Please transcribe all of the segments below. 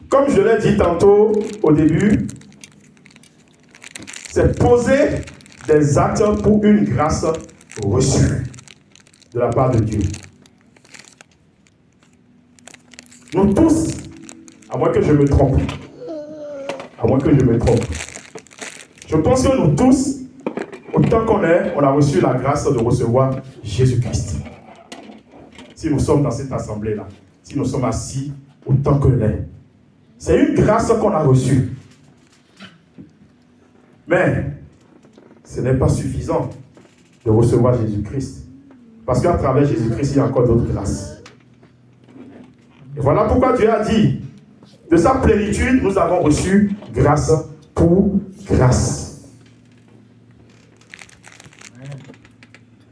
comme je l'ai dit tantôt au début, c'est poser des actes pour une grâce reçue de la part de Dieu. Nous tous, à moins que je me trompe, je pense que nous tous, autant qu'on est, on a reçu la grâce de recevoir Jésus-Christ. Si nous sommes dans cette assemblée-là, si nous sommes assis autant que l'est, c'est une grâce qu'on a reçue. Mais ce n'est pas suffisant de recevoir Jésus-Christ. Parce qu'à travers Jésus-Christ, il y a encore d'autres grâces. Et voilà pourquoi Dieu a dit, de sa plénitude, nous avons reçu grâce pour grâce.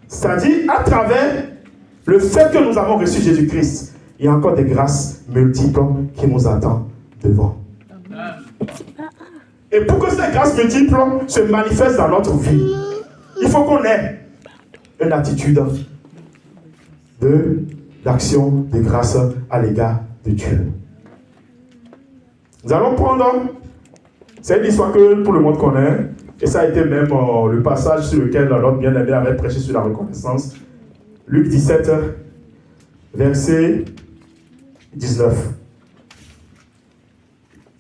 C'est-à-dire, à travers le fait que nous avons reçu Jésus-Christ, il y a encore des grâces multiples qui nous attendent devant. Et pour que ces grâces multiples se manifestent dans notre vie, il faut qu'on ait une attitude d'action, de grâce à l'égard de Dieu. Nous allons prendre, c'est une histoire que tout le monde connaît, et ça a été même le passage sur lequel notre bien-aimé avait prêché sur la reconnaissance. Luc 17, verset 19.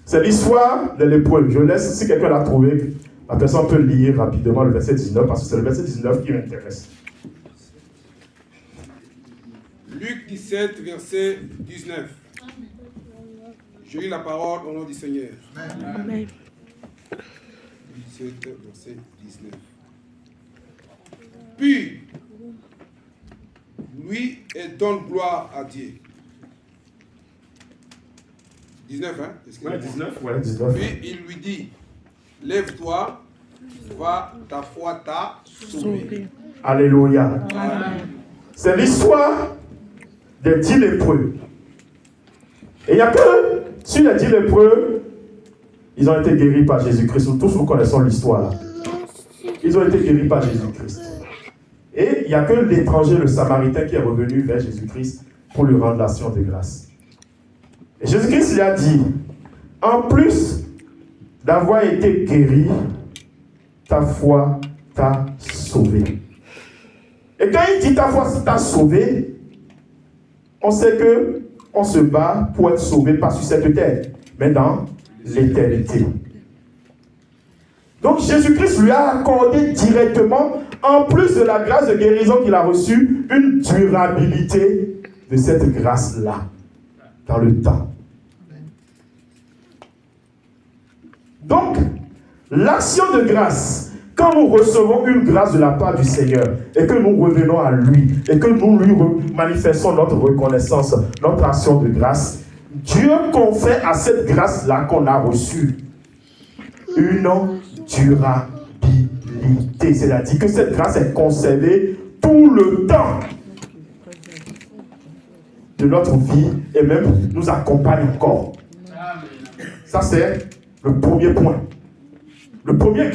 C'est l'histoire de lépreux. Je laisse, si quelqu'un l'a trouvé, la personne peut lire rapidement le verset 19, parce que c'est le verset 19 qui m'intéresse. Luc 17, verset 19. Je lis la parole au nom du Seigneur. Amen. 17, verset 19. Puis, lui et donne gloire à Dieu. 19, hein? Ouais, 19. Puis il lui dit, lève-toi, va, ta foi t'a sauvé. Alléluia. Amen. C'est l'histoire des 10 lépreux. Et il n'y a que sur les 10 lépreux, ils ont été guéris par Jésus-Christ. Nous tous, nous connaissons l'histoire là. Ils ont été guéris par Jésus-Christ. Et il n'y a que l'étranger, le Samaritain, qui est revenu vers Jésus-Christ pour lui rendre l'action de grâce. Et Jésus-Christ lui a dit, en plus d'avoir été guéri, ta foi t'a sauvé. Et quand il dit ta foi t'a sauvé, on sait que on se bat pour être sauvé pas sur cette terre, mais dans l'éternité. Donc Jésus-Christ lui a accordé directement, en plus de la grâce de guérison qu'il a reçue, une durabilité de cette grâce-là, dans le temps. Donc, l'action de grâce, quand nous recevons une grâce de la part du Seigneur, et que nous revenons à lui, et que nous lui manifestons notre reconnaissance, notre action de grâce, Dieu confère à cette grâce-là qu'on a reçue une durabilité. C'est-à-dire que cette grâce est conservée tout le temps de notre vie et même nous accompagne encore. Ça, c'est le premier point. Le premier